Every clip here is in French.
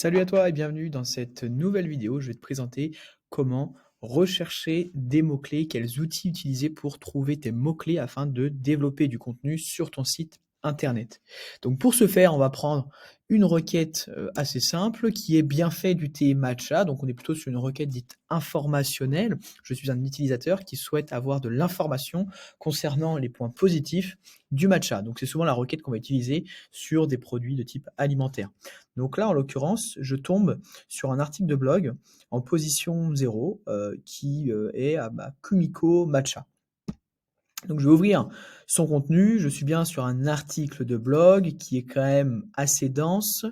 Salut à toi et bienvenue dans cette nouvelle vidéo. Je vais te présenter comment rechercher des mots-clés, quels outils utiliser pour trouver tes mots-clés afin de développer du contenu sur ton site internet. Donc pour ce faire, on va prendre une requête assez simple qui est bien fait du Matcha. Donc on est plutôt sur une requête dite informationnelle. Je suis un utilisateur qui souhaite avoir de l'information concernant les points positifs du matcha. Donc c'est souvent la requête qu'on va utiliser sur des produits de type alimentaire. Donc là, en l'occurrence, je tombe sur un article de blog en position 0 qui est à Kumiko Matcha. Donc je vais ouvrir son contenu, je suis bien sur un article de blog qui est quand même assez dense,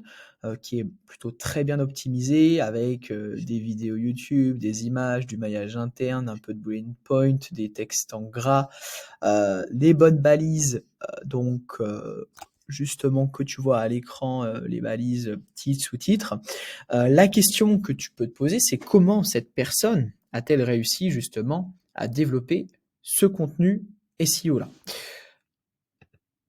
qui est plutôt très bien optimisé avec des vidéos YouTube, des images, du maillage interne, un peu de bullet point, des textes en gras, des bonnes balises, justement que tu vois à l'écran, les balises titres, sous-titres. La question que tu peux te poser, c'est comment cette personne a-t-elle réussi justement à développer ce contenu SEO là.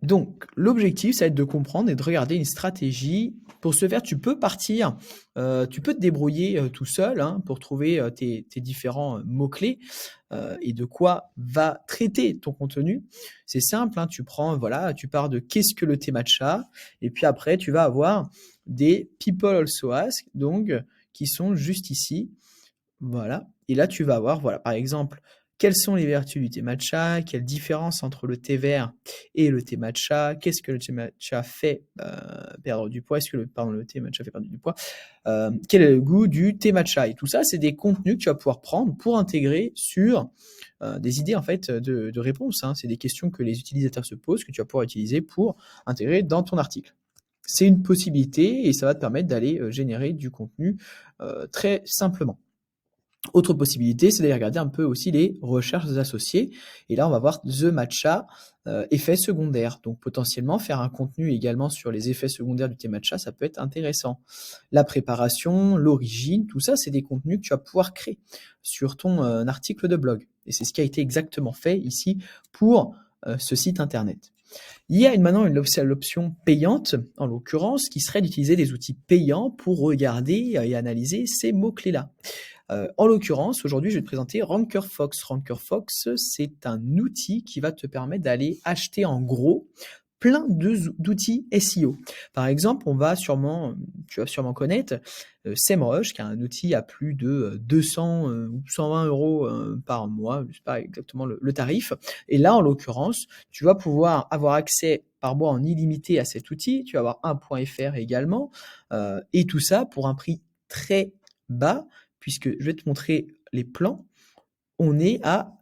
Donc, l'objectif, ça va être de comprendre et de regarder une stratégie. Pour ce faire, tu peux partir, tu peux te débrouiller tout seul pour trouver tes différents mots-clés et de quoi va traiter ton contenu. C'est simple, tu prends, voilà, tu pars de qu'est-ce que le thé matcha, et puis après, tu vas avoir des people also ask, donc qui sont juste ici. Voilà. Et là, tu vas avoir, voilà, par exemple, quelles sont les vertus du thé matcha? Quelle différence entre le thé vert et le thé matcha? Qu'est-ce que le thé matcha fait perdre du poids? Est-ce que le thé matcha fait perdre du poids? Quel est le goût du thé matcha? Et tout ça, c'est des contenus que tu vas pouvoir prendre pour intégrer sur des idées en fait de réponses. C'est des questions que les utilisateurs se posent, que tu vas pouvoir utiliser pour intégrer dans ton article. C'est une possibilité et ça va te permettre d'aller générer du contenu très simplement. Autre possibilité, c'est d'aller regarder un peu aussi les recherches associées. Et là, on va voir The Matcha, effets secondaires. Donc potentiellement, faire un contenu également sur les effets secondaires du thé matcha, ça peut être intéressant. La préparation, l'origine, tout ça, c'est des contenus que tu vas pouvoir créer sur ton article de blog. Et c'est ce qui a été exactement fait ici pour ce site internet. Il y a maintenant l'option payante, en l'occurrence, qui serait d'utiliser des outils payants pour regarder et analyser ces mots-clés-là. En l'occurrence, aujourd'hui, je vais te présenter RankerFox. RankerFox, c'est un outil qui va te permettre d'aller acheter en gros plein d'outils SEO. Par exemple, tu vas sûrement connaître SEMrush, qui est un outil à plus de 200 ou 120 euros par mois, je ne sais pas exactement le tarif. Et là, en l'occurrence, tu vas pouvoir avoir accès par mois en illimité à cet outil. Tu vas avoir un .fr également. Et tout ça pour un prix très bas, puisque je vais te montrer les plans. On est à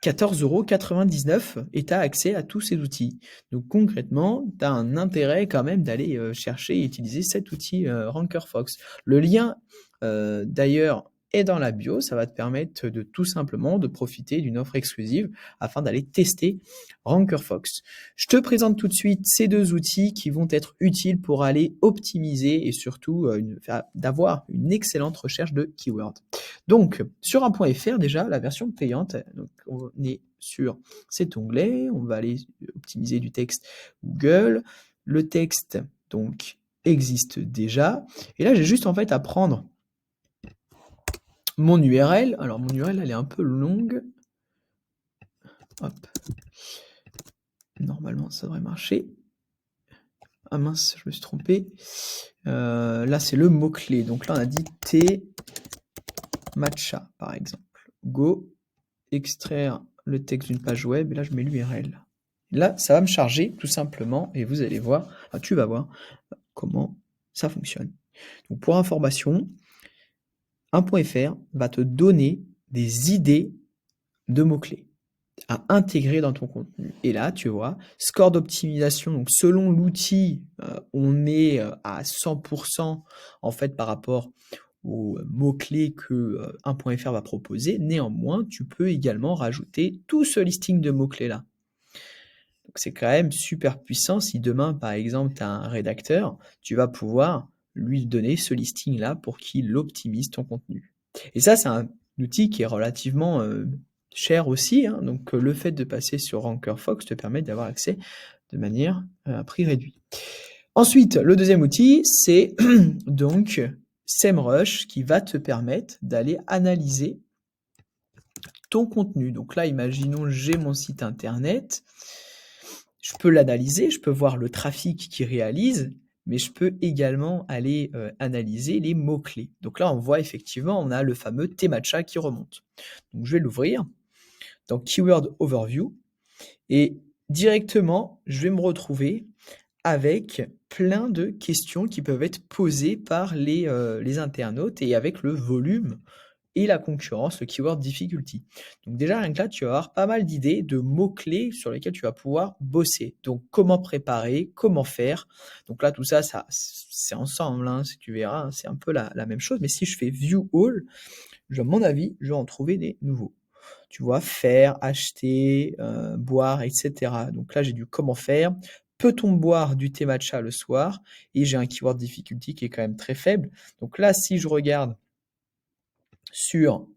14,99 € et tu as accès à tous ces outils. Donc concrètement, tu as un intérêt quand même d'aller chercher et utiliser cet outil RankerFox. Le lien d'ailleurs est dans la bio, ça va te permettre de tout simplement de profiter d'une offre exclusive afin d'aller tester RankerFox. Je te présente tout de suite ces deux outils qui vont être utiles pour aller optimiser et surtout d'avoir une excellente recherche de keywords. Donc, sur un .fr, déjà, la version payante, donc on est sur cet onglet, on va aller optimiser du texte Google. Le texte, donc, existe déjà. Et là, j'ai juste en fait à prendre mon URL. Alors, mon URL, elle est un peu longue. Hop. Normalement, ça devrait marcher. Ah mince, je me suis trompé. Là, c'est le mot-clé. Donc là, on a dit thé matcha, par exemple. Go, extraire le texte d'une page web, et là, je mets l'URL. Là, ça va me charger, tout simplement, et vous allez voir, tu vas voir comment ça fonctionne. Donc, pour information, un .fr va te donner des idées de mots-clés à intégrer dans ton contenu. Et là, tu vois, score d'optimisation, donc selon l'outil, on est à 100% en fait par rapport aux mots-clés que un .fr va proposer. Néanmoins, tu peux également rajouter tout ce listing de mots-clés-là. Donc c'est quand même super puissant. Si demain, par exemple, tu as un rédacteur, tu vas pouvoir lui donner ce listing-là pour qu'il optimise ton contenu. Et ça, c'est un outil qui est relativement cher aussi. Donc le fait de passer sur RankerFox te permet d'avoir accès de manière à prix réduit. Ensuite, le deuxième outil, c'est donc SEMrush qui va te permettre d'aller analyser ton contenu. Donc là, imaginons, j'ai mon site internet. Je peux l'analyser, je peux voir le trafic qu'il réalise, mais je peux également aller analyser les mots-clés. Donc là, on voit effectivement, on a le fameux Temacha qui remonte. Donc je vais l'ouvrir dans Keyword Overview et directement, je vais me retrouver avec plein de questions qui peuvent être posées par les internautes et avec le volume et la concurrence, le keyword difficulty. Donc déjà, rien que là, tu vas avoir pas mal d'idées de mots-clés sur lesquels tu vas pouvoir bosser. Donc comment préparer, comment faire. Donc là, tout ça, c'est ensemble, hein, si tu verras, hein, c'est un peu la même chose. Mais si je fais View All, à mon avis, je vais en trouver des nouveaux. Tu vois, faire, acheter, boire, etc. Donc là, j'ai du comment faire. Peut-on boire du thé matcha le soir? Et j'ai un keyword difficulty qui est quand même très faible. Donc là, si je regarde sur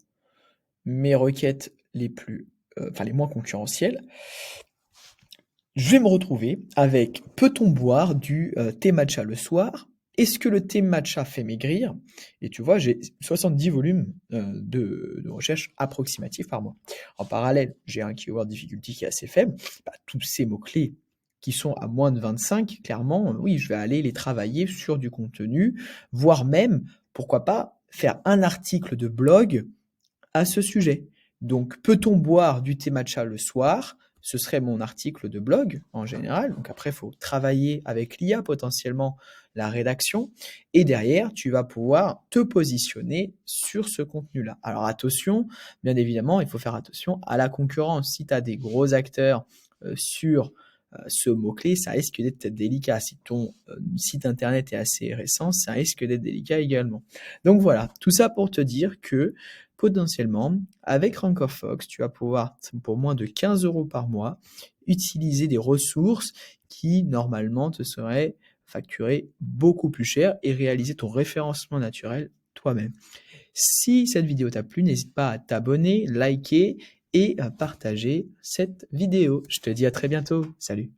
mes requêtes les moins concurrentielles, je vais me retrouver avec peut-on boire du thé matcha le soir? Est-ce que le thé matcha fait maigrir? Et tu vois, j'ai 70 volumes de recherche approximatifs par mois. En parallèle, j'ai un keyword difficulty qui est assez faible. Tous ces mots-clés qui sont à moins de 25, clairement, oui, je vais aller les travailler sur du contenu, voire même, pourquoi pas, faire un article de blog à ce sujet. Donc, peut-on boire du thé matcha le soir? Ce serait mon article de blog en général. Donc après, il faut travailler avec l'IA potentiellement la rédaction. Et derrière, tu vas pouvoir te positionner sur ce contenu-là. Alors attention, bien évidemment, il faut faire attention à la concurrence. Si tu as des gros acteurs sur ce mot-clé, ça risque d'être délicat. Si ton site internet est assez récent, ça risque d'être délicat également. Donc voilà, tout ça pour te dire que potentiellement, avec Rank of Fox, tu vas pouvoir, pour moins de 15 € par mois, utiliser des ressources qui, normalement, te seraient facturées beaucoup plus cher et réaliser ton référencement naturel toi-même. Si cette vidéo t'a plu, n'hésite pas à t'abonner, liker et à partager cette vidéo. Je te dis à très bientôt. Salut!